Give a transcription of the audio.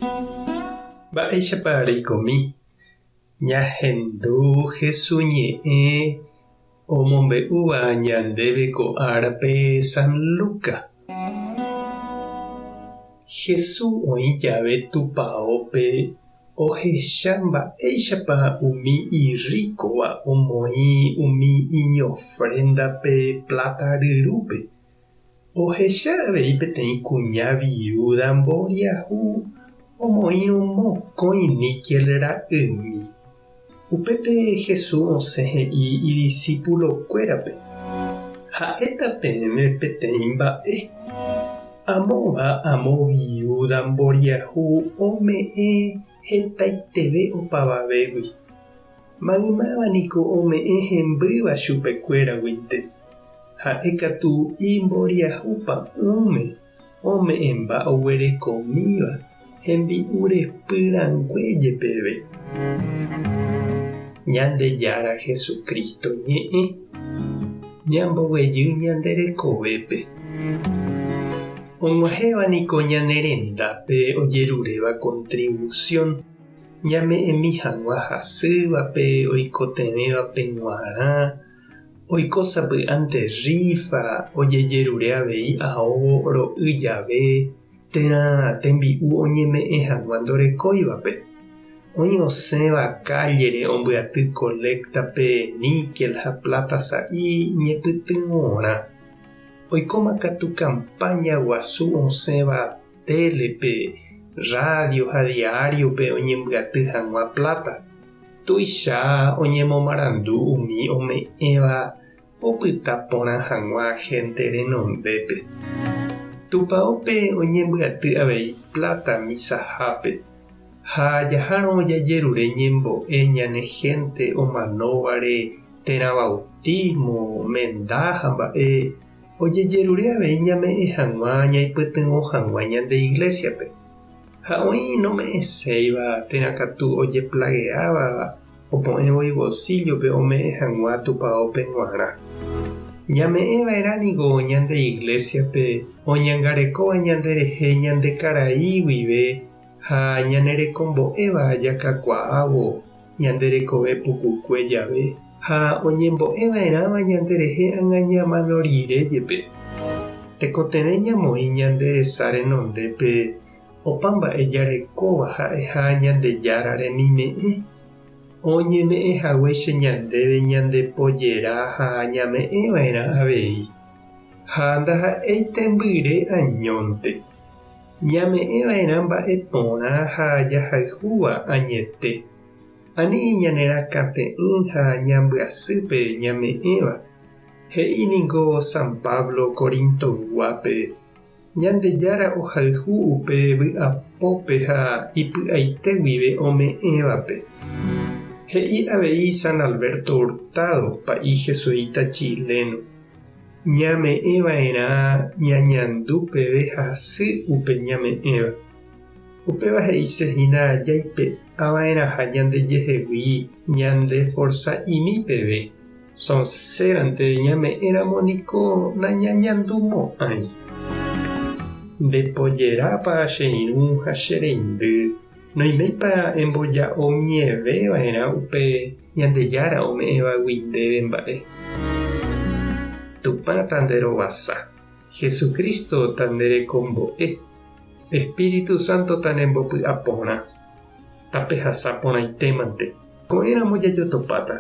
Mba'éichapa reikomi. Ñahendu Jesús ñe'ẽ omombe'úva ñandéve ko árape San Lucas. Jesús oĩ jave tupãópe ohecha mba'éichapa umi irríkova omoĩ umi iñofrendape plata ryrúpe. Ohecha avei peteĩ kuña viuda mboriahu omoĩ mokõi níquel ra'ymi. Upépe Jesús osẽ he'i idiscípulokuérape: ha'éta peẽme peteĩ mba'e. Amóva amo viuda mboriahu ome'ẽ hetaiteve opavavégui. Maymávanniko ome'ẽ hembýva chupekuéraguinte. Ha'e katu imboriahúpa ome'ẽmba oguerekomíva hembi'u repyranguéje peve. Ñandejára Jesukristo ñe'ẽ ñamboguejy ñande rekovépe. Og̃uahẽvaniko ñane rendápe ojeruréva contribución ñame'ẽmi hag̃ua hasývape oikotevẽvape g̃uarã, oikosapy'ánte rifa, ojejerure avei aóvo ro'y jave térã tembi'u oñeme'ẽ hag̃ua ndorekóivape. Oĩ osẽva cállere ombyaty colectape níquel ha plata sa'i ñepytyvõrã. Oikóma katu campaña guasu osẽva télepe, radio ha diariope oñembyaty hag̃ua plata. Tuicha oñemomarandu umi ome'ẽva opyta porã hag̃ua gente renondépe. Tupãópe oñembyaty avei plata misahápe. Ha jahárõ jajerure ñembo'e ñane gente omanóvare térã bautismo, menda ha mba'e. Ojejerure avei ñame'ẽ hag̃ua ñaipytyvõ hag̃ua ñande iglesiape. Ha oĩ nome'ẽséiva térã katu ojeplagueáva opo'ẽvoi bolsillope ome'ẽ hag̃ua tupãópe g̃uarã. Ñame'ẽvaerániko ñande iglesiape oñangarekóva ñanderehe ñande karai guive ha ñanerekombo'éva jakakuaávo ñanderekove pukukue jave ha oñembo'eva'erãva ñanderehe agañamano riréjepe. Tekotevẽ ñamoĩ ñande resa renondépe opa mba'e jarekóva ha'eha Ñandejára remime'ẽ. Oñeme'ẽhaguéicha ñandéve ñandepojera ha ñame'ẽva'erã avei. Ha ndaha'éinte mbyre añónte. Ñame'ẽva'erã mba'e porã ha jahayhúva añete. Ani ñanerakãte'ỹ ha ñambyasýpe ñame'ẽva. He'íniko San Pablo Corintog̃uápe: Ñandejára ohayhu upe vy'apópe ha ipy'aite guive ome'ẽvape. He'i avei San Alberto Hurtado, pa'i jesuita chileno. Ñame'ẽva'erã ñañandu peve hasy upe ñame'ẽva. Upéva he'isehína jaipe'ãva'erãha ñandejehegui ñande forsa'imi peve. Sonsérante ñame'ẽramoniko nañañandumo'ãi. Ndepojerápa che irũ ha che reindy. Noĩméipa emboja'omieveva'erã upe Ñandejára ome'ẽvagui ndéve mba'e. Tupã tanderovasa. Jesukristo tanderekombo'e. Espíritu Santo tanembopy'aporã. Tape hasã porãitémante. Ko'ẽramo jajotopáta.